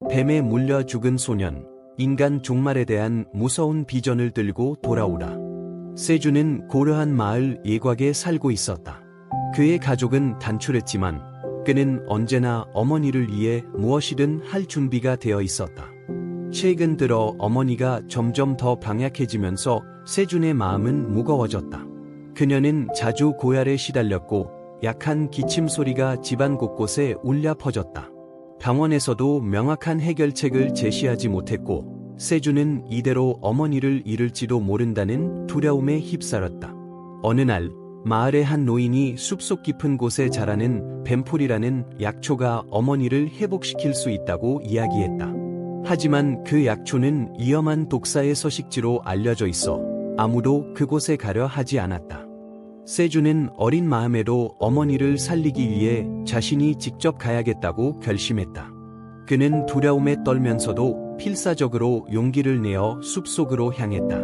뱀에 물려 죽은 소년, 인간 종말에 대한 무서운 비전을 들고 돌아오라. 세주는 고려한 마을 예곽에 살고 있었다. 그의 가족은 단출했지만 그는 언제나 어머니를 위해 무엇이든 할 준비가 되어 있었다. 최근 들어 어머니가 점점 더 방약해지면서 세준의 마음은 무거워졌다. 그녀는 자주 고열에 시달렸고 약한 기침 소리가 집안 곳곳에 울려 퍼졌다. 병원에서도 명확한 해결책을 제시하지 못했고 세준은 이대로 어머니를 잃을지도 모른다는 두려움에 휩싸였다. 어느 날 마을의 한 노인이 숲속 깊은 곳에 자라는 뱀풀이라는 약초가 어머니를 회복시킬 수 있다고 이야기했다. 하지만 그 약초는 위험한 독사의 서식지로 알려져 있어 아무도 그곳에 가려 하지 않았다. 세주는 어린 마음에도 어머니를 살리기 위해 자신이 직접 가야겠다고 결심했다. 그는 두려움에 떨면서도 필사적으로 용기를 내어 숲속으로 향했다.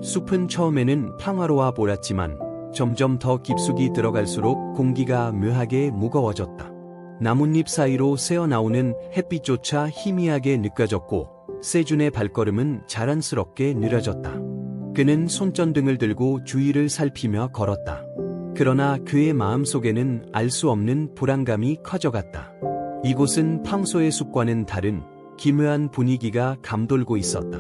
숲은 처음에는 평화로워 보였지만 점점 더 깊숙이 들어갈수록 공기가 묘하게 무거워졌다. 나뭇잎 사이로 새어나오는 햇빛조차 희미하게 느껴졌고 세준의 발걸음은 자연스럽게 느려졌다. 그는 손전등을 들고 주위를 살피며 걸었다. 그러나 그의 마음속에는 알 수 없는 불안감이 커져갔다. 이곳은 평소의 숲과는 다른 기묘한 분위기가 감돌고 있었다.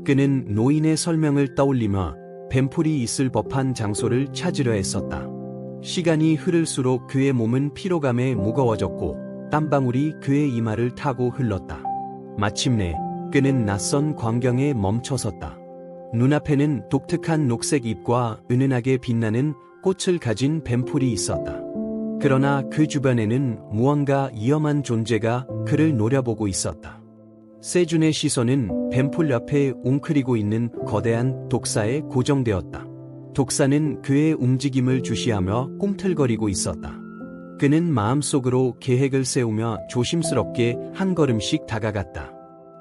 그는 노인의 설명을 떠올리며 뱀풀이 있을 법한 장소를 찾으려 했었다. 시간이 흐를수록 그의 몸은 피로감에 무거워졌고 땀방울이 그의 이마를 타고 흘렀다. 마침내 그는 낯선 광경에 멈춰섰다. 눈앞에는 독특한 녹색 잎과 은은하게 빛나는 꽃을 가진 뱀풀이 있었다. 그러나 그 주변에는 무언가 위험한 존재가 그를 노려보고 있었다. 세준의 시선은 뱀풀 옆에 웅크리고 있는 거대한 독사에 고정되었다. 독사는 그의 움직임을 주시하며 꿈틀거리고 있었다. 그는 마음속으로 계획을 세우며 조심스럽게 한 걸음씩 다가갔다.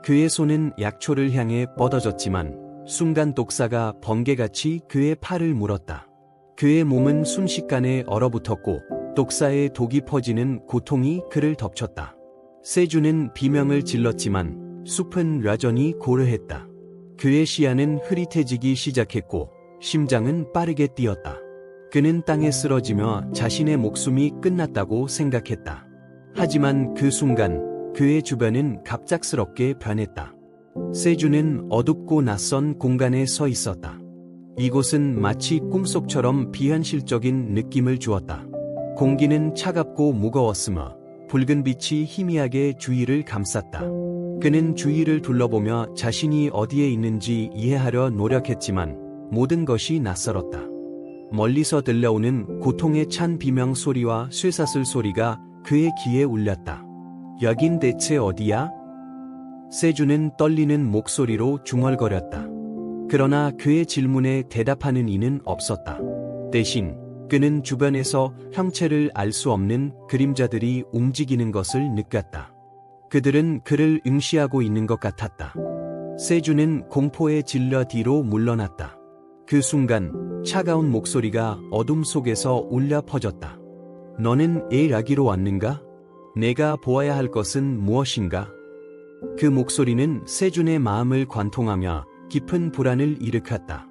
그의 손은 약초를 향해 뻗어졌지만 순간 독사가 번개같이 그의 팔을 물었다. 그의 몸은 순식간에 얼어붙었고 독사의 독이 퍼지는 고통이 그를 덮쳤다. 세주는 비명을 질렀지만 숲은 여전히 고요했다. 그의 시야는 흐릿해지기 시작했고 심장은 빠르게 뛰었다. 그는 땅에 쓰러지며 자신의 목숨이 끝났다고 생각했다. 하지만 그 순간 그의 주변은 갑작스럽게 변했다. 세주는 어둡고 낯선 공간에 서 있었다. 이곳은 마치 꿈속처럼 비현실적인 느낌을 주었다. 공기는 차갑고 무거웠으며 붉은 빛이 희미하게 주위를 감쌌다. 그는 주위를 둘러보며 자신이 어디에 있는지 이해하려 노력했지만 모든 것이 낯설었다. 멀리서 들려오는 고통에 찬 비명 소리와 쇠사슬 소리가 그의 귀에 울렸다. 여긴 대체 어디야? 세주는 떨리는 목소리로 중얼거렸다. 그러나 그의 질문에 대답하는 이는 없었다. 대신 그는 주변에서 형체를 알 수 없는 그림자들이 움직이는 것을 느꼈다. 그들은 그를 응시하고 있는 것 같았다. 세주는 공포에 질려 뒤로 물러났다. 그 순간 차가운 목소리가 어둠 속에서 울려 퍼졌다. 너는 애 아기로 왔는가? 내가 보아야 할 것은 무엇인가? 그 목소리는 세준의 마음을 관통하며 깊은 불안을 일으켰다.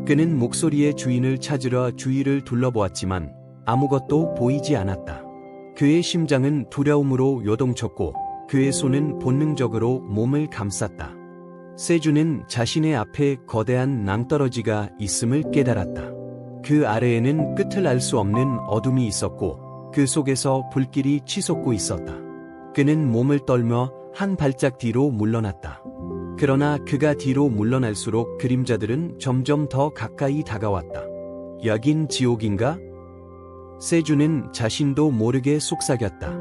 그는 목소리의 주인을 찾으려 주위를 둘러보았지만 아무것도 보이지 않았다. 그의 심장은 두려움으로 요동쳤고 그의 손은 본능적으로 몸을 감쌌다. 세준은 자신의 앞에 거대한 낭떠러지가 있음을 깨달았다. 그 아래에는 끝을 알 수 없는 어둠이 있었고 그 속에서 불길이 치솟고 있었다. 그는 몸을 떨며 한 발짝 뒤로 물러났다. 그러나 그가 뒤로 물러날수록 그림자들은 점점 더 가까이 다가왔다. 여긴 지옥인가? 세주는 자신도 모르게 속삭였다.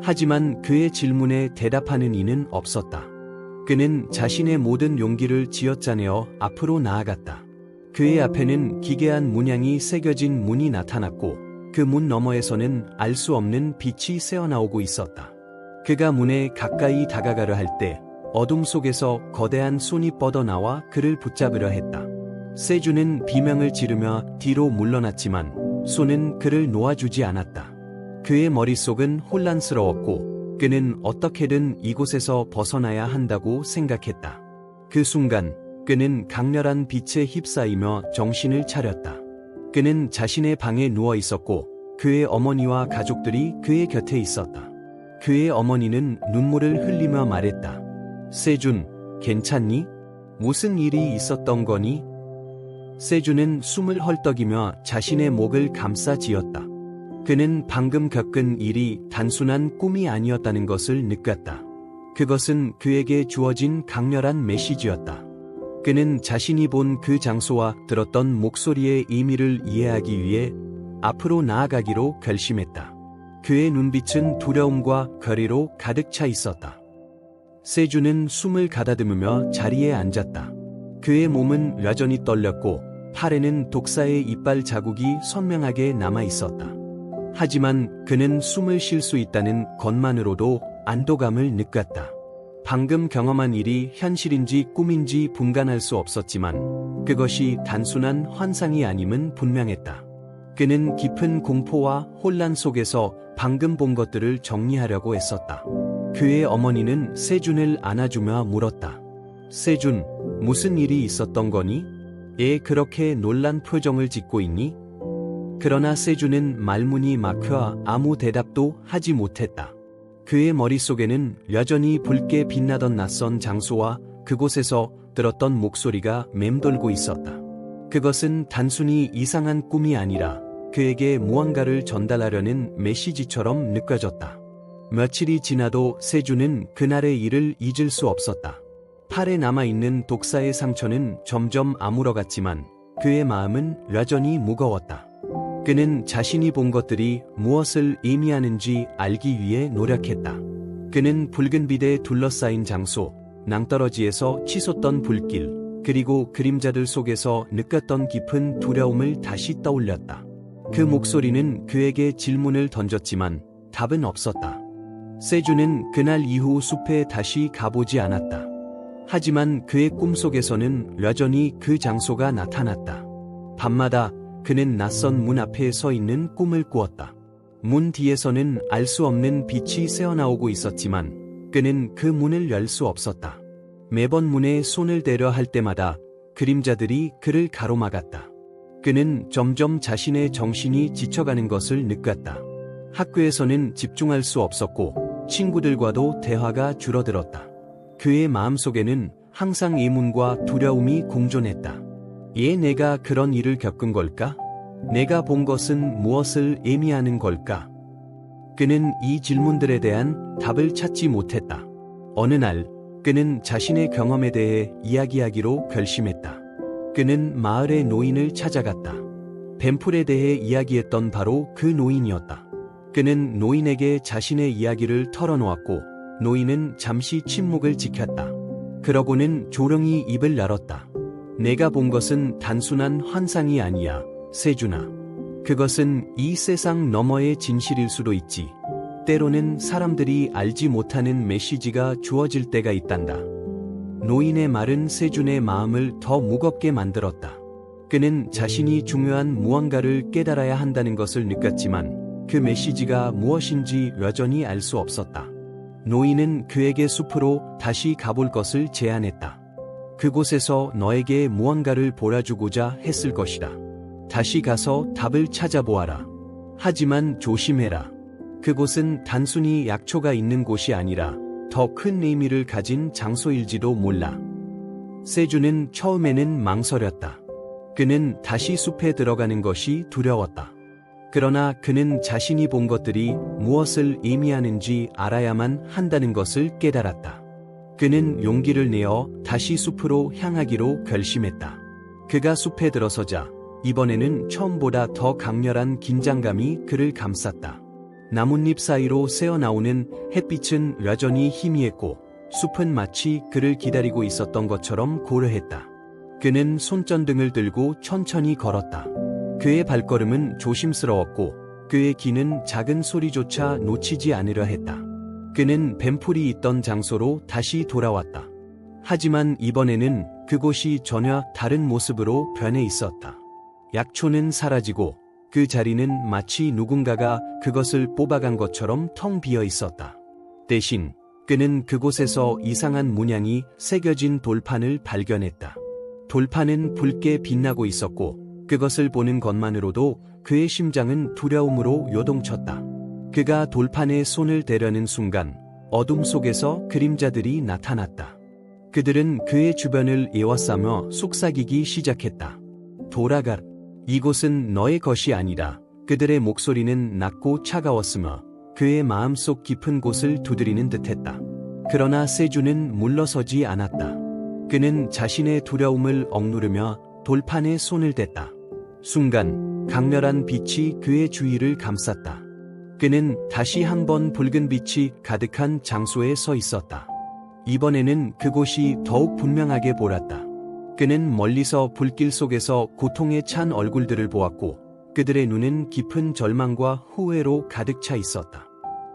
하지만 그의 질문에 대답하는 이는 없었다. 그는 자신의 모든 용기를 쥐어짜내어 앞으로 나아갔다. 그의 앞에는 기괴한 문양이 새겨진 문이 나타났고 그 문 너머에서는 알 수 없는 빛이 새어나오고 있었다. 그가 문에 가까이 다가가려 할 때 어둠 속에서 거대한 손이 뻗어나와 그를 붙잡으려 했다. 세주는 비명을 지르며 뒤로 물러났지만 손은 그를 놓아주지 않았다. 그의 머릿속은 혼란스러웠고 그는 어떻게든 이곳에서 벗어나야 한다고 생각했다. 그 순간 그는 강렬한 빛에 휩싸이며 정신을 차렸다. 그는 자신의 방에 누워 있었고 그의 어머니와 가족들이 그의 곁에 있었다. 그의 어머니는 눈물을 흘리며 말했다. 세준, 괜찮니? 무슨 일이 있었던 거니? 세준은 숨을 헐떡이며 자신의 목을 감싸쥐었다. 그는 방금 겪은 일이 단순한 꿈이 아니었다는 것을 느꼈다. 그것은 그에게 주어진 강렬한 메시지였다. 그는 자신이 본 그 장소와 들었던 목소리의 의미를 이해하기 위해 앞으로 나아가기로 결심했다. 그의 눈빛은 두려움과 결의로 가득 차 있었다. 세준은 숨을 가다듬으며 자리에 앉았다. 그의 몸은 여전히 떨렸고 팔에는 독사의 이빨 자국이 선명하게 남아 있었다. 하지만 그는 숨을 쉴 수 있다는 것만으로도 안도감을 느꼈다. 방금 경험한 일이 현실인지 꿈인지 분간할 수 없었지만 그것이 단순한 환상이 아님은 분명했다. 그는 깊은 공포와 혼란 속에서 방금 본 것들을 정리하려고 애썼다. 그의 어머니는 세준을 안아주며 물었다. 세준, 무슨 일이 있었던 거니? 애 그렇게 놀란 표정을 짓고 있니? 그러나 세준은 말문이 막혀 아무 대답도 하지 못했다. 그의 머릿속에는 여전히 붉게 빛나던 낯선 장소와 그곳에서 들었던 목소리가 맴돌고 있었다. 그것은 단순히 이상한 꿈이 아니라 그에게 무언가를 전달하려는 메시지처럼 느껴졌다. 며칠이 지나도 세준은 그날의 일을 잊을 수 없었다. 팔에 남아있는 독사의 상처는 점점 아물어갔지만 그의 마음은 여전히 무거웠다. 그는 자신이 본 것들이 무엇을 의미하는지 알기 위해 노력했다. 그는 붉은 빛에 둘러싸인 장소, 낭떠러지에서 치솟던 불길, 그리고 그림자들 속에서 느꼈던 깊은 두려움을 다시 떠올렸다. 그 목소리는 그에게 질문을 던졌지만 답은 없었다. 세준은 그날 이후 숲에 다시 가보지 않았다. 하지만 그의 꿈속에서는 여전히 그 장소가 나타났다. 밤마다 그는 낯선 문 앞에 서 있는 꿈을 꾸었다. 문 뒤에서는 알 수 없는 빛이 새어나오고 있었지만 그는 그 문을 열 수 없었다. 매번 문에 손을 대려 할 때마다 그림자들이 그를 가로막았다. 그는 점점 자신의 정신이 지쳐가는 것을 느꼈다. 학교에서는 집중할 수 없었고 친구들과도 대화가 줄어들었다. 그의 마음속에는 항상 의문과 두려움이 공존했다. 왜 내가 그런 일을 겪은 걸까? 내가 본 것은 무엇을 의미하는 걸까? 그는 이 질문들에 대한 답을 찾지 못했다. 어느 날 그는 자신의 경험에 대해 이야기하기로 결심했다. 그는 마을의 노인을 찾아갔다. 뱀풀에 대해 이야기했던 바로 그 노인이었다. 그는 노인에게 자신의 이야기를 털어놓았고 노인은 잠시 침묵을 지켰다. 그러고는 조용히 입을 열었다. 내가 본 것은 단순한 환상이 아니야, 세준아. 그것은 이 세상 너머의 진실일 수도 있지. 때로는 사람들이 알지 못하는 메시지가 주어질 때가 있단다. 노인의 말은 세준의 마음을 더 무겁게 만들었다. 그는 자신이 중요한 무언가를 깨달아야 한다는 것을 느꼈지만 그 메시지가 무엇인지 여전히 알 수 없었다. 노인은 그에게 숲으로 다시 가볼 것을 제안했다. 그곳에서 너에게 무언가를 보여주고자 했을 것이다. 다시 가서 답을 찾아보아라. 하지만 조심해라. 그곳은 단순히 약초가 있는 곳이 아니라 더 큰 의미를 가진 장소일지도 몰라. 세준은 처음에는 망설였다. 그는 다시 숲에 들어가는 것이 두려웠다. 그러나 그는 자신이 본 것들이 무엇을 의미하는지 알아야만 한다는 것을 깨달았다. 그는 용기를 내어 다시 숲으로 향하기로 결심했다. 그가 숲에 들어서자 이번에는 처음보다 더 강렬한 긴장감이 그를 감쌌다. 나뭇잎 사이로 새어나오는 햇빛은 여전히 희미했고 숲은 마치 그를 기다리고 있었던 것처럼 고요했다. 그는 손전등을 들고 천천히 걸었다. 그의 발걸음은 조심스러웠고 그의 귀는 작은 소리조차 놓치지 않으려 했다. 그는 뱀풀이 있던 장소로 다시 돌아왔다. 하지만 이번에는 그곳이 전혀 다른 모습으로 변해 있었다. 약초는 사라지고 그 자리는 마치 누군가가 그것을 뽑아간 것처럼 텅 비어 있었다. 대신 그는 그곳에서 이상한 문양이 새겨진 돌판을 발견했다. 돌판은 붉게 빛나고 있었고 그것을 보는 것만으로도 그의 심장은 두려움으로 요동쳤다. 그가 돌판에 손을 대려는 순간 어둠 속에서 그림자들이 나타났다. 그들은 그의 주변을 에워싸며 속삭이기 시작했다. 돌아가라. 이곳은 너의 것이 아니라. 그들의 목소리는 낮고 차가웠으며 그의 마음속 깊은 곳을 두드리는 듯했다. 그러나 세주는 물러서지 않았다. 그는 자신의 두려움을 억누르며 돌판에 손을 댔다. 순간 강렬한 빛이 그의 주위를 감쌌다. 그는 다시 한번 붉은 빛이 가득한 장소에 서 있었다. 이번에는 그곳이 더욱 분명하게 보였다. 그는 멀리서 불길 속에서 고통에 찬 얼굴들을 보았고 그들의 눈은 깊은 절망과 후회로 가득 차 있었다.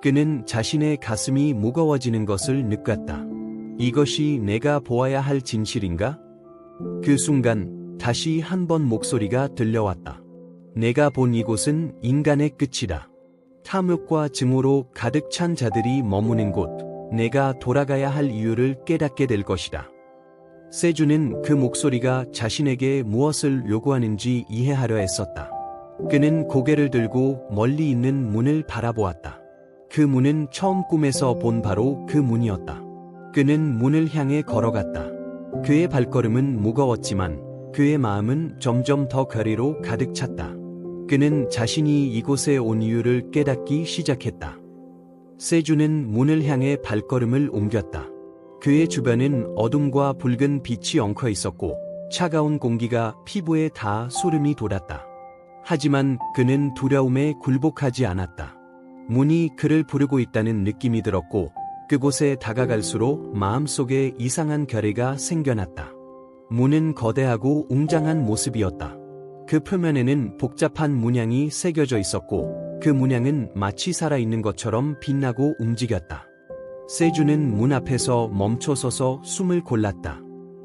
그는 자신의 가슴이 무거워지는 것을 느꼈다. 이것이 내가 보아야 할 진실인가? 그 순간 다시 한번 목소리가 들려왔다. 내가 본 이곳은 인간의 끝이다. 탐욕과 증오로 가득 찬 자들이 머무는 곳, 내가 돌아가야 할 이유를 깨닫게 될 것이다. 세주는 그 목소리가 자신에게 무엇을 요구하는지 이해하려 애썼다. 그는 고개를 들고 멀리 있는 문을 바라보았다. 그 문은 처음 꿈에서 본 바로 그 문이었다. 그는 문을 향해 걸어갔다. 그의 발걸음은 무거웠지만 그의 마음은 점점 더 괴리로 가득 찼다. 그는 자신이 이곳에 온 이유를 깨닫기 시작했다. 세주는 문을 향해 발걸음을 옮겼다. 그의 주변은 어둠과 붉은 빛이 엉켜 있었고 차가운 공기가 피부에 닿아 소름이 돋았다. 하지만 그는 두려움에 굴복하지 않았다. 문이 그를 부르고 있다는 느낌이 들었고 그곳에 다가갈수록 마음속에 이상한 결의가 생겨났다. 문은 거대하고 웅장한 모습이었다. 그 표면에는 복잡한 문양이 새겨져 있었고 그 문양은 마치 살아있는 것처럼 빛나고 움직였다. 세주는 문 앞에서 멈춰서서 숨을 골랐다.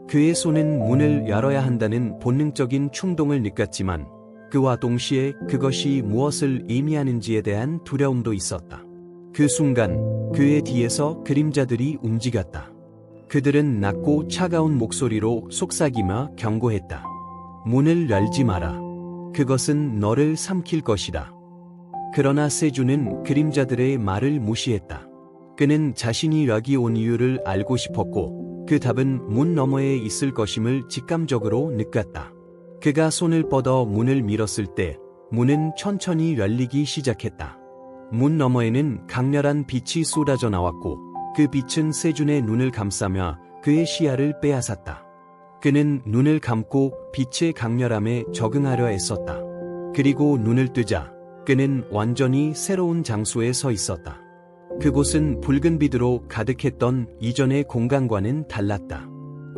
그의 손은 문을 열어야 한다는 본능적인 충동을 느꼈지만 그와 동시에 그것이 무엇을 의미하는지에 대한 두려움도 있었다. 그 순간 그의 뒤에서 그림자들이 움직였다. 그들은 낮고 차가운 목소리로 속삭이며 경고했다. 문을 열지 마라. 그것은 너를 삼킬 것이다. 그러나 세주는 그림자들의 말을 무시했다. 그는 자신이 여기 온 이유를 알고 싶었고 그 답은 문 너머에 있을 것임을 직감적으로 느꼈다. 그가 손을 뻗어 문을 밀었을 때 문은 천천히 열리기 시작했다. 문 너머에는 강렬한 빛이 쏟아져 나왔고 그 빛은 세준의 눈을 감싸며 그의 시야를 빼앗았다. 그는 눈을 감고 빛의 강렬함에 적응하려 애썼다. 그리고 눈을 뜨자 그는 완전히 새로운 장소에 서 있었다. 그곳은 붉은 빛으로 가득했던 이전의 공간과는 달랐다.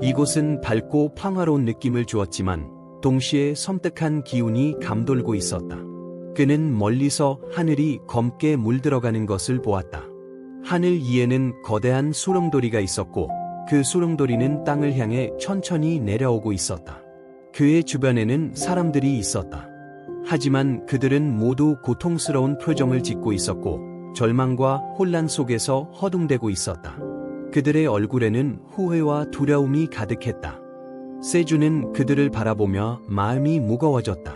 이곳은 밝고 평화로운 느낌을 주었지만 동시에 섬뜩한 기운이 감돌고 있었다. 그는 멀리서 하늘이 검게 물들어가는 것을 보았다. 하늘 위에는 거대한 수렁돌이가 있었고 그 수렁돌이는 땅을 향해 천천히 내려오고 있었다. 그의 주변에는 사람들이 있었다. 하지만 그들은 모두 고통스러운 표정을 짓고 있었고 절망과 혼란 속에서 허둥대고 있었다. 그들의 얼굴에는 후회와 두려움이 가득했다. 세주는 그들을 바라보며 마음이 무거워졌다.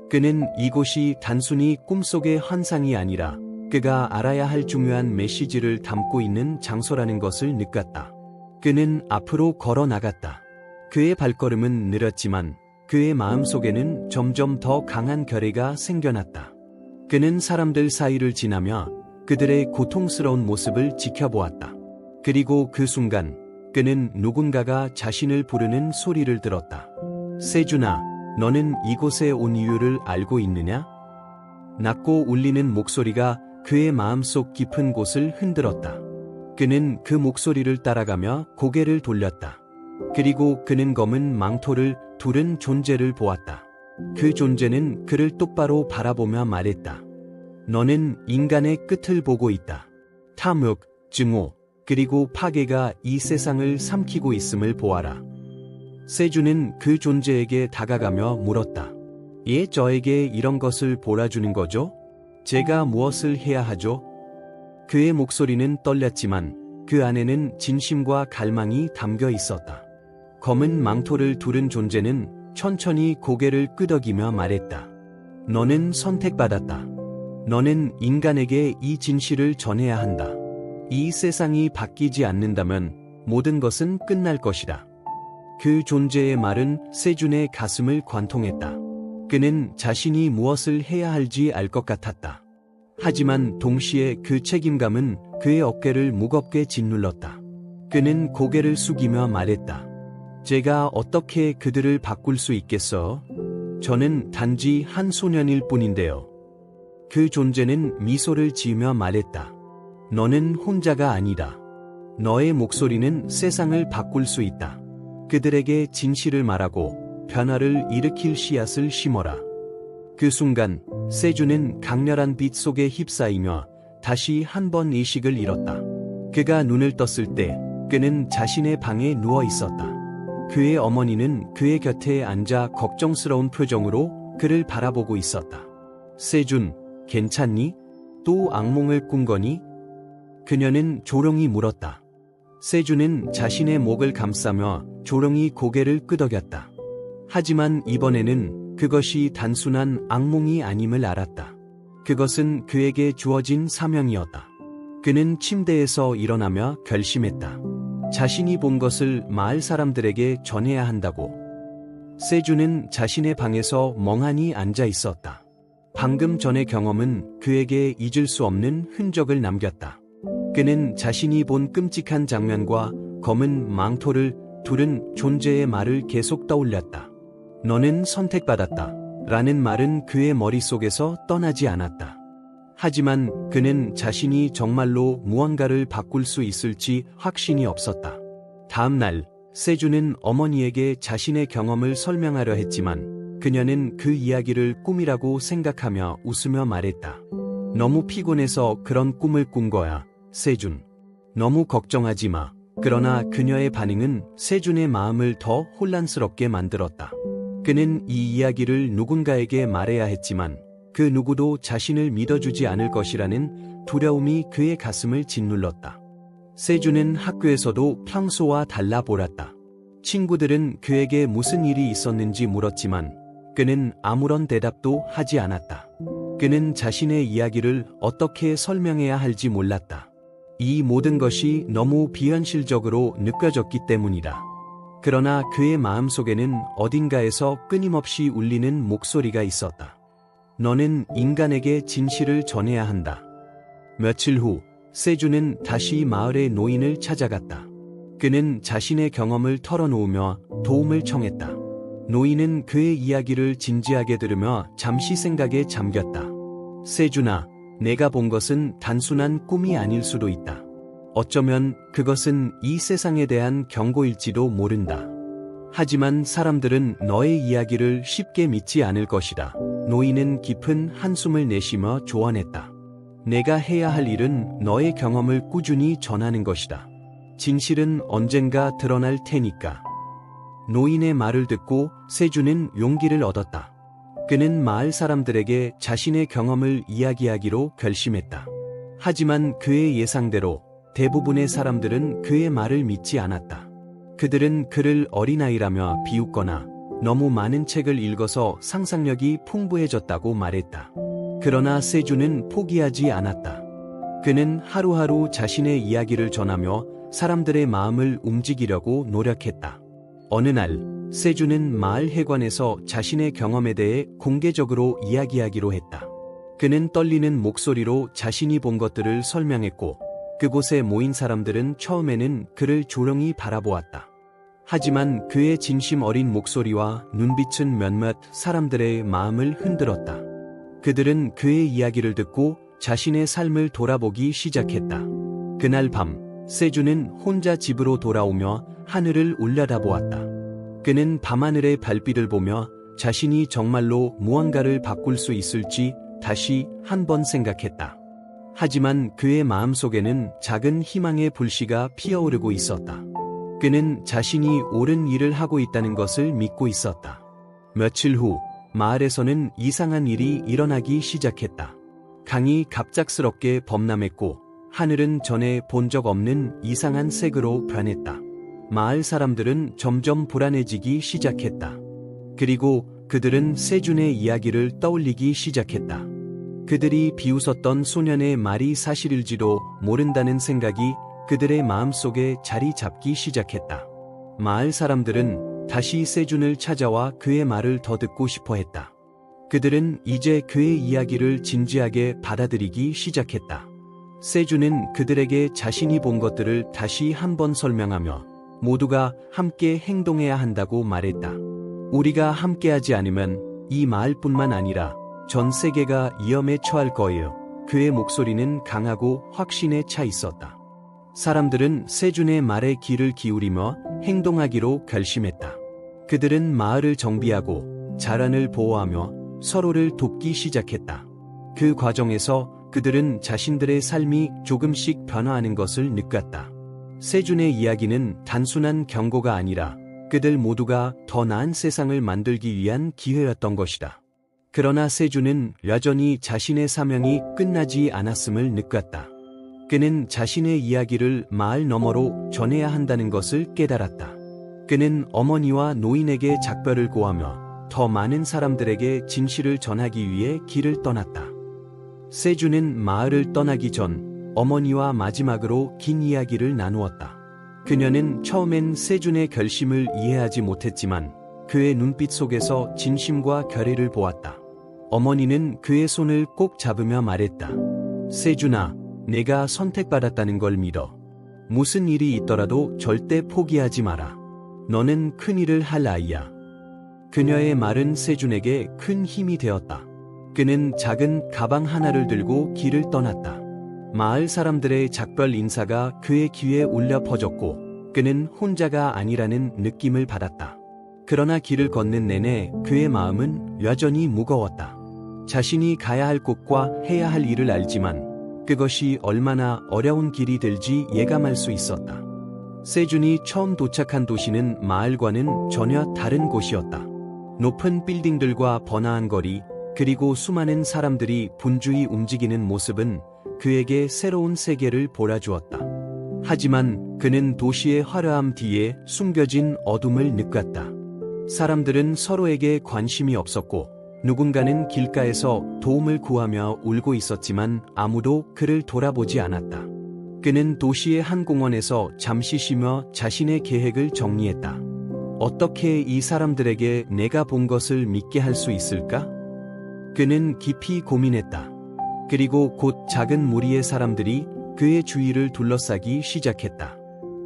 그는 이곳이 단순히 꿈속의 환상이 아니라 그가 알아야 할 중요한 메시지를 담고 있는 장소라는 것을 느꼈다. 그는 앞으로 걸어 나갔다. 그의 발걸음은 느렸지만 그의 마음속에는 점점 더 강한 결의가 생겨났다. 그는 사람들 사이를 지나며 그들의 고통스러운 모습을 지켜보았다. 그리고 그 순간 그는 누군가가 자신을 부르는 소리를 들었다. 세준아, 너는 이곳에 온 이유를 알고 있느냐? 낮고 울리는 목소리가 그의 마음속 깊은 곳을 흔들었다. 그는 그 목소리를 따라가며 고개를 돌렸다. 그리고 그는 검은 망토를 두른 존재를 보았다. 그 존재는 그를 똑바로 바라보며 말했다. 너는 인간의 끝을 보고 있다. 탐욕, 증오, 그리고 파괴가 이 세상을 삼키고 있음을 보아라. 세주는 그 존재에게 다가가며 물었다. 예, 저에게 이런 것을 보라주는 거죠? 제가 무엇을 해야 하죠? 그의 목소리는 떨렸지만 그 안에는 진심과 갈망이 담겨 있었다. 검은 망토를 두른 존재는 천천히 고개를 끄덕이며 말했다. 너는 선택받았다. 너는 인간에게 이 진실을 전해야 한다. 이 세상이 바뀌지 않는다면 모든 것은 끝날 것이다. 그 존재의 말은 세준의 가슴을 관통했다. 그는 자신이 무엇을 해야 할지 알 것 같았다. 하지만 동시에 그 책임감은 그의 어깨를 무겁게 짓눌렀다. 그는 고개를 숙이며 말했다. 제가 어떻게 그들을 바꿀 수 있겠어? 저는 단지 한 소년일 뿐인데요. 그 존재는 미소를 지으며 말했다. 너는 혼자가 아니다. 너의 목소리는 세상을 바꿀 수 있다. 그들에게 진실을 말하고 변화를 일으킬 씨앗을 심어라. 그 순간 세준은 강렬한 빛 속에 휩싸이며 다시 한 번 의식을 잃었다. 그가 눈을 떴을 때 그는 자신의 방에 누워 있었다. 그의 어머니는 그의 곁에 앉아 걱정스러운 표정으로 그를 바라보고 있었다. 세준, 괜찮니? 또 악몽을 꾼 거니? 그녀는 조용히 물었다. 세준은 자신의 목을 감싸며 조용히 고개를 끄덕였다. 하지만 이번에는 그것이 단순한 악몽이 아님을 알았다. 그것은 그에게 주어진 사명이었다. 그는 침대에서 일어나며 결심했다. 자신이 본 것을 마을 사람들에게 전해야 한다고. 세준은 자신의 방에서 멍하니 앉아 있었다. 방금 전의 경험은 그에게 잊을 수 없는 흔적을 남겼다. 그는 자신이 본 끔찍한 장면과 검은 망토를 두른 존재의 말을 계속 떠올렸다. 너는 선택받았다. 라는 말은 그의 머릿속에서 떠나지 않았다. 하지만 그는 자신이 정말로 무언가를 바꿀 수 있을지 확신이 없었다. 다음 날, 세준은 어머니에게 자신의 경험을 설명하려 했지만 그녀는 그 이야기를 꿈이라고 생각하며 웃으며 말했다. 너무 피곤해서 그런 꿈을 꾼 거야, 세준. 너무 걱정하지 마. 그러나 그녀의 반응은 세준의 마음을 더 혼란스럽게 만들었다. 그는 이 이야기를 누군가에게 말해야 했지만 그 누구도 자신을 믿어주지 않을 것이라는 두려움이 그의 가슴을 짓눌렀다. 세준은 학교에서도 평소와 달라 보였다. 친구들은 그에게 무슨 일이 있었는지 물었지만 그는 아무런 대답도 하지 않았다. 그는 자신의 이야기를 어떻게 설명해야 할지 몰랐다. 이 모든 것이 너무 비현실적으로 느껴졌기 때문이다. 그러나 그의 마음속에는 어딘가에서 끊임없이 울리는 목소리가 있었다. 너는 인간에게 진실을 전해야 한다. 며칠 후, 세준은 다시 마을의 노인을 찾아갔다. 그는 자신의 경험을 털어놓으며 도움을 청했다. 노인은 그의 이야기를 진지하게 들으며 잠시 생각에 잠겼다. 세준아, 내가 본 것은 단순한 꿈이 아닐 수도 있다. 어쩌면 그것은 이 세상에 대한 경고일지도 모른다. 하지만 사람들은 너의 이야기를 쉽게 믿지 않을 것이다. 노인은 깊은 한숨을 내쉬며 조언했다. 내가 해야 할 일은 너의 경험을 꾸준히 전하는 것이다. 진실은 언젠가 드러날 테니까. 노인의 말을 듣고 세준은 용기를 얻었다. 그는 마을 사람들에게 자신의 경험을 이야기하기로 결심했다. 하지만 그의 예상대로 대부분의 사람들은 그의 말을 믿지 않았다. 그들은 그를 어린아이라며 비웃거나 너무 많은 책을 읽어서 상상력이 풍부해졌다고 말했다. 그러나 세준은 포기하지 않았다. 그는 하루하루 자신의 이야기를 전하며 사람들의 마음을 움직이려고 노력했다. 어느 날, 세준은 마을 회관에서 자신의 경험에 대해 공개적으로 이야기하기로 했다. 그는 떨리는 목소리로 자신이 본 것들을 설명했고, 그곳에 모인 사람들은 처음에는 그를 조용히 바라보았다. 하지만 그의 진심 어린 목소리와 눈빛은 몇몇 사람들의 마음을 흔들었다. 그들은 그의 이야기를 듣고 자신의 삶을 돌아보기 시작했다. 그날 밤, 세준은 혼자 집으로 돌아오며 하늘을 올려다보았다. 그는 밤하늘의 별빛을 보며 자신이 정말로 무언가를 바꿀 수 있을지 다시 한번 생각했다. 하지만 그의 마음속에는 작은 희망의 불씨가 피어오르고 있었다. 그는 자신이 옳은 일을 하고 있다는 것을 믿고 있었다. 며칠 후, 마을에서는 이상한 일이 일어나기 시작했다. 강이 갑작스럽게 범람했고, 하늘은 전에 본 적 없는 이상한 색으로 변했다. 마을 사람들은 점점 불안해지기 시작했다. 그리고 그들은 세준의 이야기를 떠올리기 시작했다. 그들이 비웃었던 소년의 말이 사실일지도 모른다는 생각이 그들의 마음속에 자리 잡기 시작했다. 마을 사람들은 다시 세준을 찾아와 그의 말을 더 듣고 싶어 했다. 그들은 이제 그의 이야기를 진지하게 받아들이기 시작했다. 세준은 그들에게 자신이 본 것들을 다시 한번 설명하며 모두가 함께 행동해야 한다고 말했다. 우리가 함께하지 않으면 이 마을뿐만 아니라 전 세계가 위험에 처할 거예요. 그의 목소리는 강하고 확신에 차 있었다. 사람들은 세준의 말에 귀를 기울이며 행동하기로 결심했다. 그들은 마을을 정비하고 자란을 보호하며 서로를 돕기 시작했다. 그 과정에서 그들은 자신들의 삶이 조금씩 변화하는 것을 느꼈다. 세준의 이야기는 단순한 경고가 아니라 그들 모두가 더 나은 세상을 만들기 위한 기회였던 것이다. 그러나 세준은 여전히 자신의 사명이 끝나지 않았음을 느꼈다. 그는 자신의 이야기를 마을 너머로 전해야 한다는 것을 깨달았다. 그는 어머니와 노인에게 작별을 고하며 더 많은 사람들에게 진실을 전하기 위해 길을 떠났다. 세준은 마을을 떠나기 전 어머니와 마지막으로 긴 이야기를 나누었다. 그녀는 처음엔 세준의 결심을 이해하지 못했지만 그의 눈빛 속에서 진심과 결의를 보았다. 어머니는 그의 손을 꼭 잡으며 말했다. 세준아, 내가 선택받았다는 걸 믿어. 무슨 일이 있더라도 절대 포기하지 마라. 너는 큰 일을 할 아이야. 그녀의 말은 세준에게 큰 힘이 되었다. 그는 작은 가방 하나를 들고 길을 떠났다. 마을 사람들의 작별 인사가 그의 귀에 울려 퍼졌고 그는 혼자가 아니라는 느낌을 받았다. 그러나 길을 걷는 내내 그의 마음은 여전히 무거웠다. 자신이 가야 할 곳과 해야 할 일을 알지만 그것이 얼마나 어려운 길이 될지 예감할 수 있었다. 세준이 처음 도착한 도시는 마을과는 전혀 다른 곳이었다. 높은 빌딩들과 번화한 거리, 그리고 수많은 사람들이 분주히 움직이는 모습은 그에게 새로운 세계를 보여주었다. 하지만 그는 도시의 화려함 뒤에 숨겨진 어둠을 느꼈다. 사람들은 서로에게 관심이 없었고 누군가는 길가에서 도움을 구하며 울고 있었지만 아무도 그를 돌아보지 않았다. 그는 도시의 한 공원에서 잠시 쉬며 자신의 계획을 정리했다. 어떻게 이 사람들에게 내가 본 것을 믿게 할 수 있을까? 그는 깊이 고민했다. 그리고 곧 작은 무리의 사람들이 그의 주위를 둘러싸기 시작했다.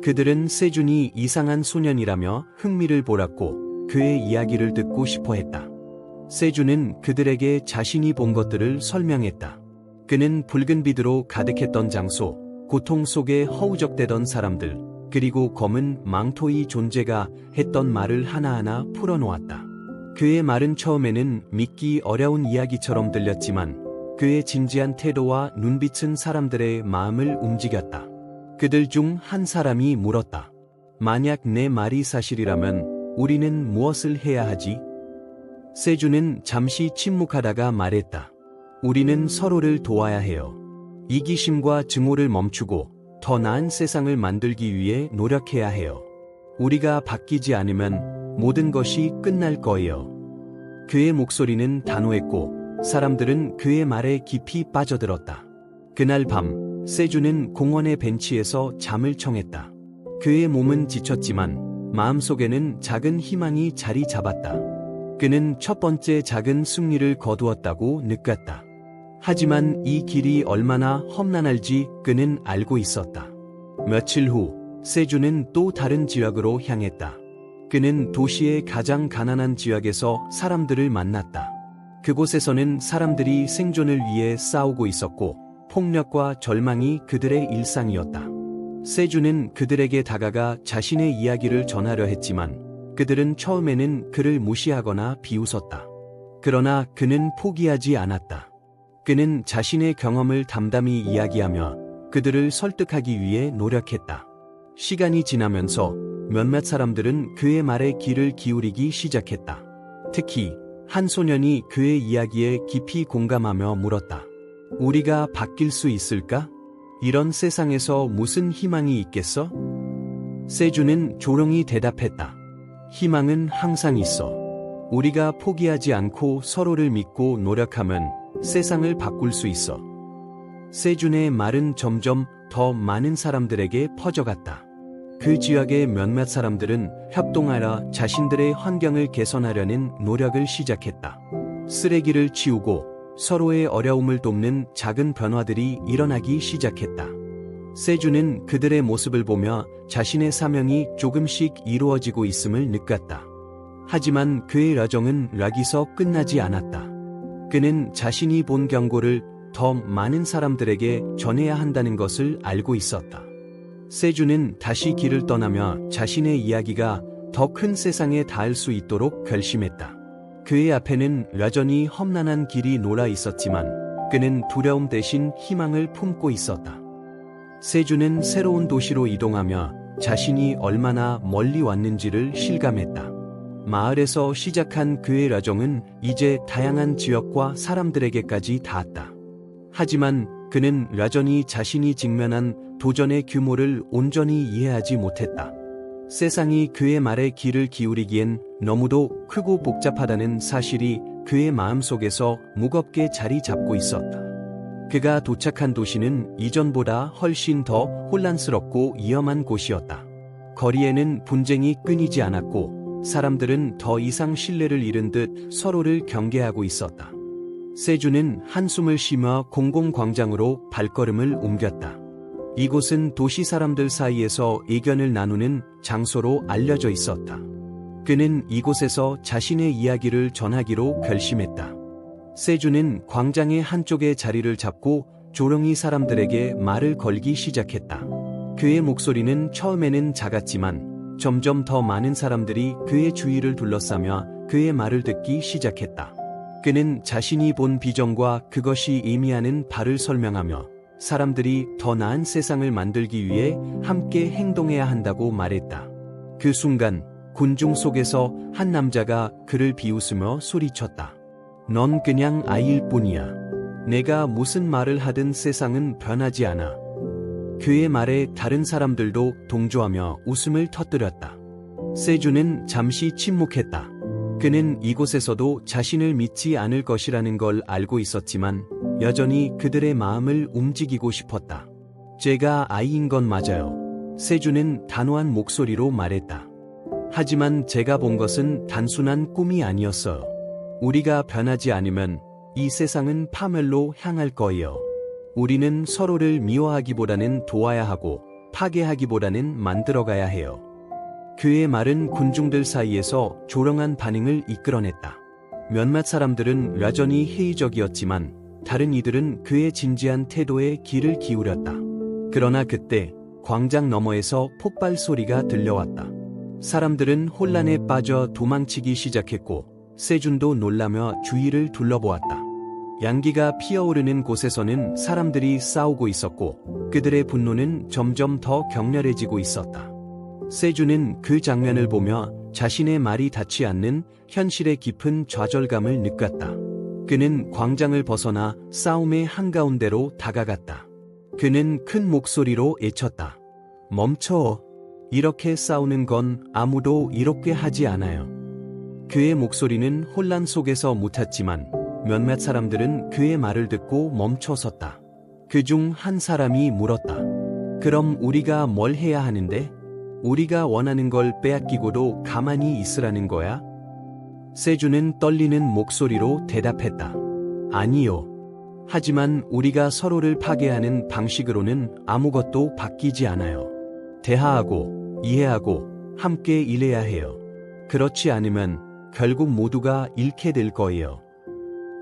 그들은 세준이 이상한 소년이라며 흥미를 보았고 그의 이야기를 듣고 싶어 했다. 세준은 그들에게 자신이 본 것들을 설명했다. 그는 붉은 빛으로 가득했던 장소, 고통 속에 허우적대던 사람들, 그리고 검은 망토의 존재가 했던 말을 하나하나 풀어놓았다. 그의 말은 처음에는 믿기 어려운 이야기처럼 들렸지만 그의 진지한 태도와 눈빛은 사람들의 마음을 움직였다. 그들 중 한 사람이 물었다. 만약 내 말이 사실이라면 우리는 무엇을 해야 하지? 세준은 잠시 침묵하다가 말했다. 우리는 서로를 도와야 해요. 이기심과 증오를 멈추고 더 나은 세상을 만들기 위해 노력해야 해요. 우리가 바뀌지 않으면 모든 것이 끝날 거예요. 그의 목소리는 단호했고 사람들은 그의 말에 깊이 빠져들었다. 그날 밤 세준은 공원의 벤치에서 잠을 청했다. 그의 몸은 지쳤지만 마음속에는 작은 희망이 자리 잡았다. 그는 첫 번째 작은 승리를 거두었다고 느꼈다. 하지만 이 길이 얼마나 험난할지 그는 알고 있었다. 며칠 후 세준은 또 다른 지역으로 향했다. 그는 도시의 가장 가난한 지역에서 사람들을 만났다. 그곳에서는 사람들이 생존을 위해 싸우고 있었고 폭력과 절망이 그들의 일상이었다. 세준은 그들에게 다가가 자신의 이야기를 전하려 했지만 그들은 처음에는 그를 무시하거나 비웃었다. 그러나 그는 포기하지 않았다. 그는 자신의 경험을 담담히 이야기하며 그들을 설득하기 위해 노력했다. 시간이 지나면서 몇몇 사람들은 그의 말에 귀를 기울이기 시작했다. 특히 한 소년이 그의 이야기에 깊이 공감하며 물었다. 우리가 바뀔 수 있을까? 이런 세상에서 무슨 희망이 있겠어? 세주는 조용히 대답했다. 희망은 항상 있어. 우리가 포기하지 않고 서로를 믿고 노력하면 세상을 바꿀 수 있어. 세준의 말은 점점 더 많은 사람들에게 퍼져갔다. 그 지역의 몇몇 사람들은 협동하여 자신들의 환경을 개선하려는 노력을 시작했다. 쓰레기를 치우고 서로의 어려움을 돕는 작은 변화들이 일어나기 시작했다. 세준은 그들의 모습을 보며 자신의 사명이 조금씩 이루어지고 있음을 느꼈다. 하지만 그의 여정은 여기서 끝나지 않았다. 그는 자신이 본 경고를 더 많은 사람들에게 전해야 한다는 것을 알고 있었다. 세준은 다시 길을 떠나며 자신의 이야기가 더 큰 세상에 닿을 수 있도록 결심했다. 그의 앞에는 여전히 험난한 길이 놓여 있었지만 그는 두려움 대신 희망을 품고 있었다. 세준은 새로운 도시로 이동하며 자신이 얼마나 멀리 왔는지를 실감했다. 마을에서 시작한 그의 여정은 이제 다양한 지역과 사람들에게까지 닿았다. 하지만 그는 여전히 자신이 직면한 도전의 규모를 온전히 이해하지 못했다. 세상이 그의 말에 귀를 기울이기엔 너무도 크고 복잡하다는 사실이 그의 마음속에서 무겁게 자리 잡고 있었다. 그가 도착한 도시는 이전보다 훨씬 더 혼란스럽고 위험한 곳이었다. 거리에는 분쟁이 끊이지 않았고 사람들은 더 이상 신뢰를 잃은 듯 서로를 경계하고 있었다. 세준은 한숨을 쉬며 공공광장으로 발걸음을 옮겼다. 이곳은 도시 사람들 사이에서 의견을 나누는 장소로 알려져 있었다. 그는 이곳에서 자신의 이야기를 전하기로 결심했다. 세준은 광장의 한쪽에 자리를 잡고 조용히 사람들에게 말을 걸기 시작했다. 그의 목소리는 처음에는 작았지만 점점 더 많은 사람들이 그의 주위를 둘러싸며 그의 말을 듣기 시작했다. 그는 자신이 본 비전과 그것이 의미하는 바를 설명하며 사람들이 더 나은 세상을 만들기 위해 함께 행동해야 한다고 말했다. 그 순간 군중 속에서 한 남자가 그를 비웃으며 소리쳤다. 넌 그냥 아이일 뿐이야. 내가 무슨 말을 하든 세상은 변하지 않아. 그의 말에 다른 사람들도 동조하며 웃음을 터뜨렸다. 세준은 잠시 침묵했다. 그는 이곳에서도 자신을 믿지 않을 것이라는 걸 알고 있었지만 여전히 그들의 마음을 움직이고 싶었다. 제가 아이인 건 맞아요. 세준은 단호한 목소리로 말했다. 하지만 제가 본 것은 단순한 꿈이 아니었어요. 우리가 변하지 않으면 이 세상은 파멸로 향할 거예요. 우리는 서로를 미워하기보다는 도와야 하고 파괴하기보다는 만들어가야 해요. 그의 말은 군중들 사이에서 조용한 반응을 이끌어냈다. 몇몇 사람들은 여전히 회의적이었지만 다른 이들은 그의 진지한 태도에 귀를 기울였다. 그러나 그때 광장 너머에서 폭발 소리가 들려왔다. 사람들은 혼란에 빠져 도망치기 시작했고 세준도 놀라며 주위를 둘러보았다. 양기가 피어오르는 곳에서는 사람들이 싸우고 있었고 그들의 분노는 점점 더 격렬해지고 있었다. 세준은 그 장면을 보며 자신의 말이 닿지 않는 현실의 깊은 좌절감을 느꼈다. 그는 광장을 벗어나 싸움의 한가운데로 다가갔다. 그는 큰 목소리로 외쳤다. 멈춰. 이렇게 싸우는 건 아무도 이롭게 하지 않아요. 그의 목소리는 혼란 속에서 묻혔지만 몇몇 사람들은 그의 말을 듣고 멈춰섰다. 그중 한 사람이 물었다. 그럼 우리가 뭘 해야 하는데? 우리가 원하는 걸 빼앗기고도 가만히 있으라는 거야? 세준은 떨리는 목소리로 대답했다. 아니요. 하지만 우리가 서로를 파괴하는 방식으로는 아무것도 바뀌지 않아요. 대화하고 이해하고 함께 일해야 해요. 그렇지 않으면 결국 모두가 잃게 될 거예요.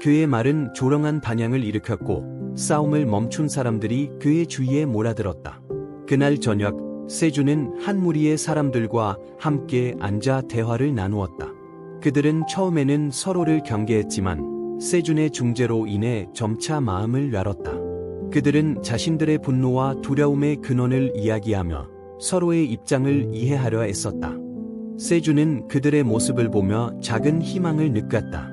그의 말은 조롱한 반향을 일으켰고 싸움을 멈춘 사람들이 그의 주위에 몰아들었다. 그날 저녁 세준은 한 무리의 사람들과 함께 앉아 대화를 나누었다. 그들은 처음에는 서로를 경계했지만 세준의 중재로 인해 점차 마음을 열었다. 그들은 자신들의 분노와 두려움의 근원을 이야기하며 서로의 입장을 이해하려 애썼다. 세준은 그들의 모습을 보며 작은 희망을 느꼈다.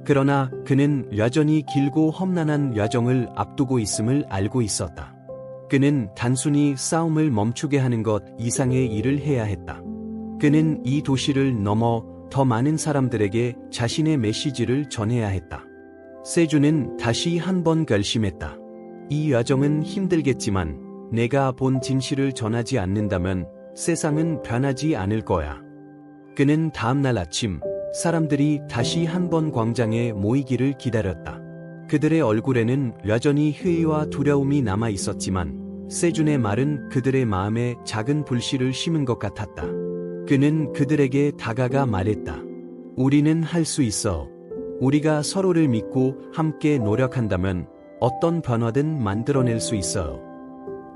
그러나 그는 여전히 길고 험난한 여정을 앞두고 있음을 알고 있었다. 그는 단순히 싸움을 멈추게 하는 것 이상의 일을 해야 했다. 그는 이 도시를 넘어 더 많은 사람들에게 자신의 메시지를 전해야 했다. 세주는 다시 한번 결심했다. 이 여정은 힘들겠지만 내가 본 진실을 전하지 않는다면 세상은 변하지 않을 거야. 그는 다음날 아침 사람들이 다시 한번 광장에 모이기를 기다렸다. 그들의 얼굴에는 여전히 회의와 두려움이 남아 있었지만 세준의 말은 그들의 마음에 작은 불씨를 심은 것 같았다. 그는 그들에게 다가가 말했다. 우리는 할 수 있어. 우리가 서로를 믿고 함께 노력한다면 어떤 변화든 만들어낼 수 있어요.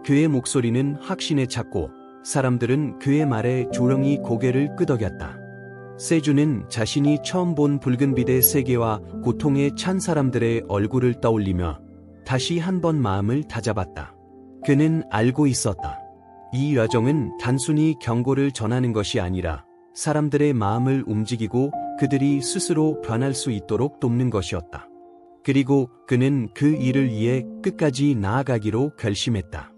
그의 목소리는 확신에 찼고 사람들은 그의 말에 조용히 고개를 끄덕였다. 세주는 자신이 처음 본 붉은 빛의 세계와 고통에 찬 사람들의 얼굴을 떠올리며 다시 한번 마음을 다잡았다. 그는 알고 있었다. 이 여정은 단순히 경고를 전하는 것이 아니라 사람들의 마음을 움직이고 그들이 스스로 변할 수 있도록 돕는 것이었다. 그리고 그는 그 일을 위해 끝까지 나아가기로 결심했다.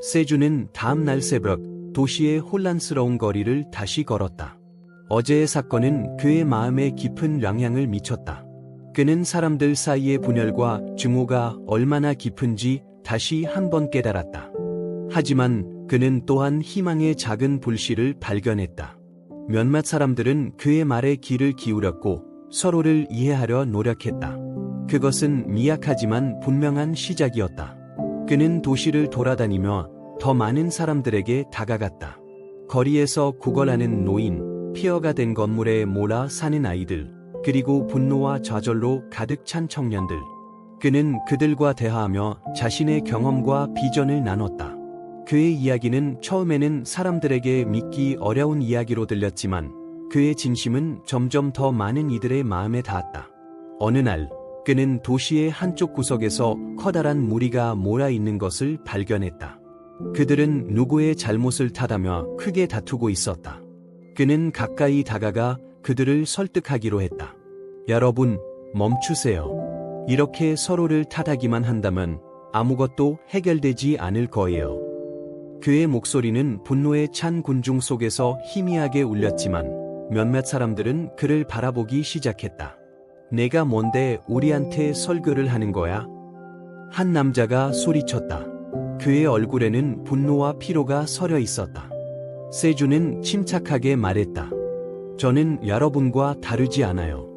세주는 다음날 새벽 도시의 혼란스러운 거리를 다시 걸었다. 어제의 사건은 그의 마음에 깊은 영향을 미쳤다. 그는 사람들 사이의 분열과 증오가 얼마나 깊은지 다시 한번 깨달았다. 하지만 그는 또한 희망의 작은 불씨를 발견했다. 몇몇 사람들은 그의 말에 귀를 기울였고 서로를 이해하려 노력했다. 그것은 미약하지만 분명한 시작이었다. 그는 도시를 돌아다니며 더 많은 사람들에게 다가갔다. 거리에서 구걸하는 노인, 폐허가 된 건물에 몰아 사는 아이들, 그리고 분노와 좌절로 가득 찬 청년들. 그는 그들과 대화하며 자신의 경험과 비전을 나눴다. 그의 이야기는 처음에는 사람들에게 믿기 어려운 이야기로 들렸지만 그의 진심은 점점 더 많은 이들의 마음에 닿았다. 어느 날 그는 도시의 한쪽 구석에서 커다란 무리가 모여 있는 것을 발견했다. 그들은 누구의 잘못을 탓하며 크게 다투고 있었다. 그는 가까이 다가가 그들을 설득하기로 했다. 여러분, 멈추세요. 이렇게 서로를 탓하기만 한다면 아무것도 해결되지 않을 거예요. 그의 목소리는 분노에 찬 군중 속에서 희미하게 울렸지만 몇몇 사람들은 그를 바라보기 시작했다. 내가 뭔데 우리한테 설교를 하는 거야? 한 남자가 소리쳤다. 그의 얼굴에는 분노와 피로가 서려 있었다. 세주는 침착하게 말했다. 저는 여러분과 다르지 않아요.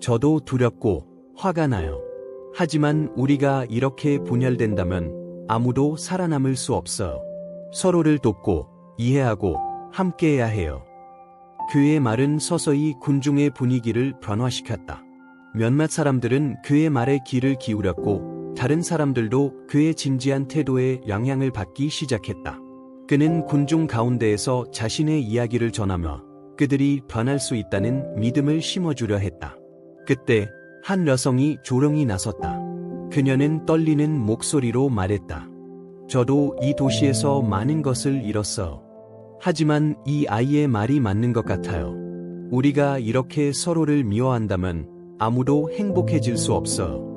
저도 두렵고 화가 나요. 하지만 우리가 이렇게 분열된다면 아무도 살아남을 수 없어요. 서로를 돕고 이해하고 함께해야 해요. 그의 말은 서서히 군중의 분위기를 변화시켰다. 몇몇 사람들은 그의 말에 귀를 기울였고 다른 사람들도 그의 진지한 태도에 영향을 받기 시작했다. 그는 군중 가운데에서 자신의 이야기를 전하며 그들이 변할 수 있다는 믿음을 심어주려 했다. 그때 한 여성이 조용히 나섰다. 그녀는 떨리는 목소리로 말했다. 저도 이 도시에서 많은 것을 잃었어요. 하지만 이 아이의 말이 맞는 것 같아요. 우리가 이렇게 서로를 미워한다면 아무도 행복해질 수 없어요.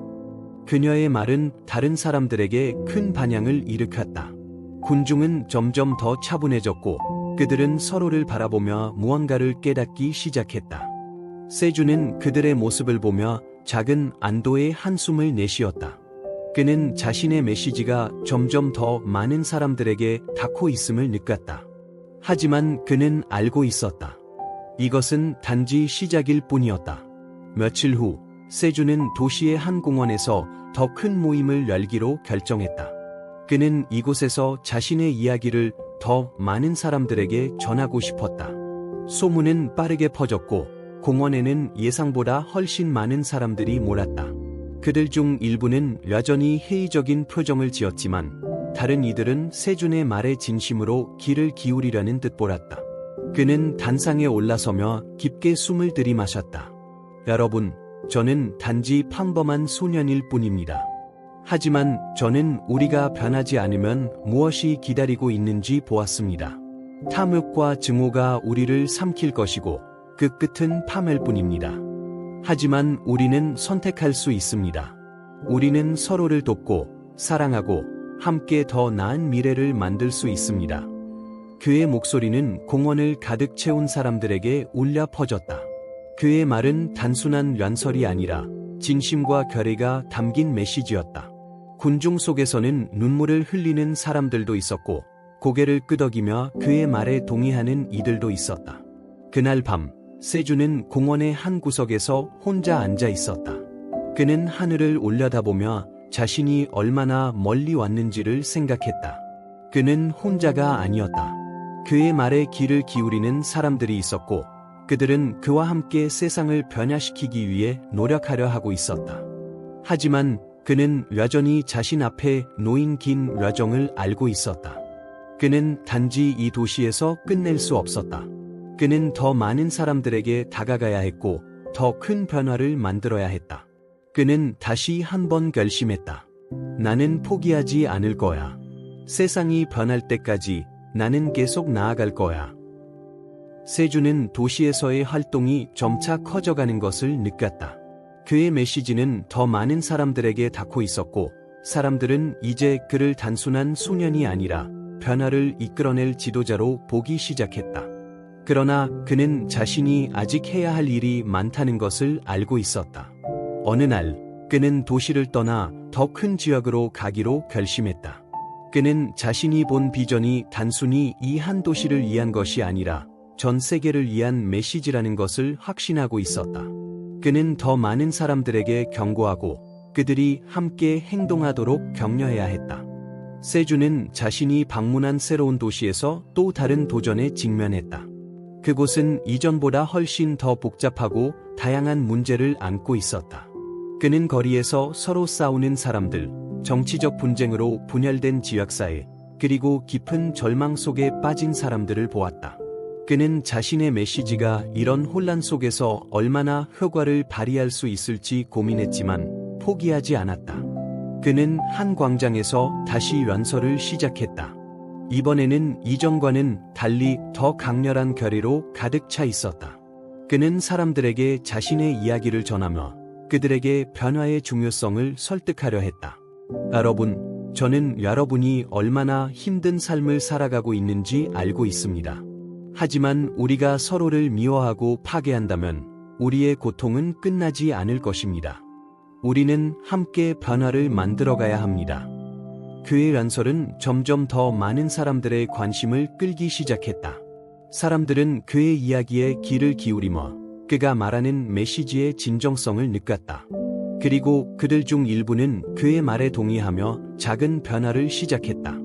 그녀의 말은 다른 사람들에게 큰 반향을 일으켰다. 군중은 점점 더 차분해졌고 그들은 서로를 바라보며 무언가를 깨닫기 시작했다. 세주는 그들의 모습을 보며 작은 안도의 한숨을 내쉬었다. 그는 자신의 메시지가 점점 더 많은 사람들에게 닿고 있음을 느꼈다. 하지만 그는 알고 있었다. 이것은 단지 시작일 뿐이었다. 며칠 후 세주는 도시의 한 공원에서 더 큰 모임을 열기로 결정했다. 그는 이곳에서 자신의 이야기를 더 많은 사람들에게 전하고 싶었다. 소문은 빠르게 퍼졌고 공원에는 예상보다 훨씬 많은 사람들이 몰았다. 그들 중 일부는 여전히 회의적인 표정을 지었지만 다른 이들은 세준의 말에 진심으로 귀를 기울이려는 듯 보았다. 그는 단상에 올라서며 깊게 숨을 들이마셨다. 여러분, 저는 단지 평범한 소년일 뿐입니다. 하지만 저는 우리가 변하지 않으면 무엇이 기다리고 있는지 보았습니다. 탐욕과 증오가 우리를 삼킬 것이고 그 끝은 파멸 뿐입니다. 하지만 우리는 선택할 수 있습니다. 우리는 서로를 돕고 사랑하고 함께 더 나은 미래를 만들 수 있습니다. 그의 목소리는 공원을 가득 채운 사람들에게 울려 퍼졌다. 그의 말은 단순한 란설이 아니라 진심과 결의가 담긴 메시지였다. 군중 속에서는 눈물을 흘리는 사람들도 있었고 고개를 끄덕이며 그의 말에 동의하는 이들도 있었다. 그날 밤 세주는 공원의 한 구석에서 혼자 앉아 있었다. 그는 하늘을 올려다보며 자신이 얼마나 멀리 왔는지를 생각했다. 그는 혼자가 아니었다. 그의 말에 귀를 기울이는 사람들이 있었고 그들은 그와 함께 세상을 변화시키기 위해 노력하려 하고 있었다. 하지만 그는 여전히 자신 앞에 놓인 긴 여정을 알고 있었다. 그는 단지 이 도시에서 끝낼 수 없었다. 그는 더 많은 사람들에게 다가가야 했고 더 큰 변화를 만들어야 했다. 그는 다시 한번 결심했다. 나는 포기하지 않을 거야. 세상이 변할 때까지 나는 계속 나아갈 거야. 세주는 도시에서의 활동이 점차 커져가는 것을 느꼈다. 그의 메시지는 더 많은 사람들에게 닿고 있었고 사람들은 이제 그를 단순한 소년이 아니라 변화를 이끌어낼 지도자로 보기 시작했다. 그러나 그는 자신이 아직 해야 할 일이 많다는 것을 알고 있었다. 어느 날 그는 도시를 떠나 더 큰 지역으로 가기로 결심했다. 그는 자신이 본 비전이 단순히 이 한 도시를 위한 것이 아니라 전 세계를 위한 메시지라는 것을 확신하고 있었다. 그는 더 많은 사람들에게 경고하고 그들이 함께 행동하도록 격려해야 했다. 세주는 자신이 방문한 새로운 도시에서 또 다른 도전에 직면했다. 그곳은 이전보다 훨씬 더 복잡하고 다양한 문제를 안고 있었다. 그는 거리에서 서로 싸우는 사람들, 정치적 분쟁으로 분열된 지역사회, 그리고 깊은 절망 속에 빠진 사람들을 보았다. 그는 자신의 메시지가 이런 혼란 속에서 얼마나 효과를 발휘할 수 있을지 고민했지만 포기하지 않았다. 그는 한 광장에서 다시 연설을 시작했다. 이번에는 이전과는 달리 더 강렬한 결의로 가득 차 있었다. 그는 사람들에게 자신의 이야기를 전하며 그들에게 변화의 중요성을 설득하려 했다. 여러분, 저는 여러분이 얼마나 힘든 삶을 살아가고 있는지 알고 있습니다. 하지만 우리가 서로를 미워하고 파괴한다면 우리의 고통은 끝나지 않을 것입니다. 우리는 함께 변화를 만들어가야 합니다. 그의 연설은 점점 더 많은 사람들의 관심을 끌기 시작했다. 사람들은 그의 이야기에 귀를 기울이며 그가 말하는 메시지의 진정성을 느꼈다. 그리고 그들 중 일부는 그의 말에 동의하며 작은 변화를 시작했다.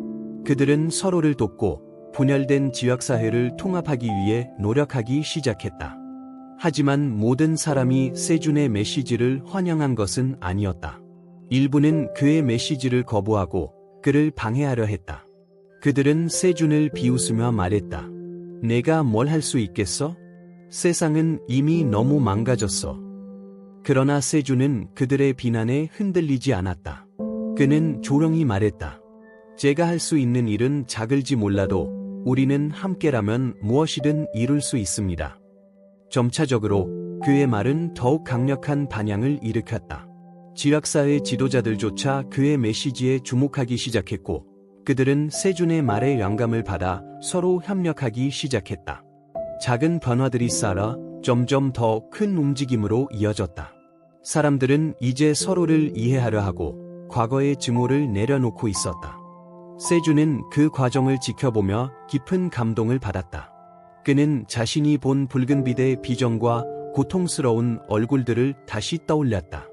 그들은 서로를 돕고 분열된 지역사회를 통합하기 위해 노력하기 시작했다. 하지만 모든 사람이 세준의 메시지를 환영한 것은 아니었다. 일부는 그의 메시지를 거부하고 그를 방해하려 했다. 그들은 세준을 비웃으며 말했다. 내가 뭘 할 수 있겠어? 세상은 이미 너무 망가졌어. 그러나 세준은 그들의 비난에 흔들리지 않았다. 그는 조용히 말했다. 제가 할 수 있는 일은 작을지 몰라도 우리는 함께라면 무엇이든 이룰 수 있습니다. 점차적으로 그의 말은 더욱 강력한 반향을 일으켰다. 지역사회 지도자들조차 그의 메시지에 주목하기 시작했고 그들은 세준의 말에 영감을 받아 서로 협력하기 시작했다. 작은 변화들이 쌓여 점점 더 큰 움직임으로 이어졌다. 사람들은 이제 서로를 이해하려 하고 과거의 증오를 내려놓고 있었다. 세준은 그 과정을 지켜보며 깊은 감동을 받았다. 그는 자신이 본 붉은 빛의 비전과 고통스러운 얼굴들을 다시 떠올렸다.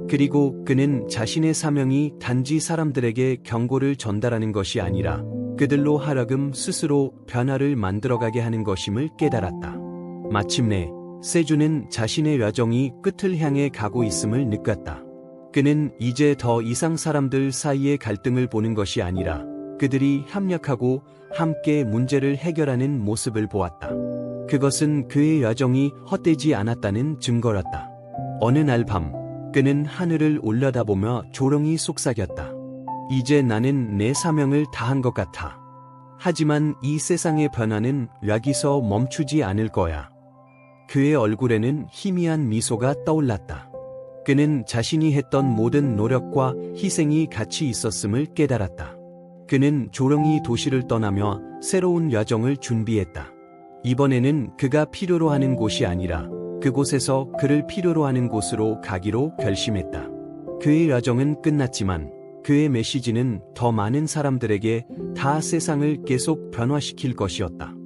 그리고 그는 자신의 사명이 단지 사람들에게 경고를 전달하는 것이 아니라 그들로 하여금 스스로 변화를 만들어가게 하는 것임을 깨달았다. 마침내 세준은 자신의 여정이 끝을 향해 가고 있음을 느꼈다. 그는 이제 더 이상 사람들 사이의 갈등을 보는 것이 아니라 그들이 협력하고 함께 문제를 해결하는 모습을 보았다. 그것은 그의 여정이 헛되지 않았다는 증거였다. 어느 날 밤 그는 하늘을 올려다보며 조용히 속삭였다. 이제 나는 내 사명을 다한 것 같아. 하지만 이 세상의 변화는 여기서 멈추지 않을 거야. 그의 얼굴에는 희미한 미소가 떠올랐다. 그는 자신이 했던 모든 노력과 희생이 가치 있었음을 깨달았다. 그는 조용히 도시를 떠나며 새로운 여정을 준비했다. 이번에는 그가 필요로 하는 곳이 아니라 그곳에서 그를 필요로 하는 곳으로 가기로 결심했다. 그의 여정은 끝났지만 그의 메시지는 더 많은 사람들에게 다 세상을 계속 변화시킬 것이었다.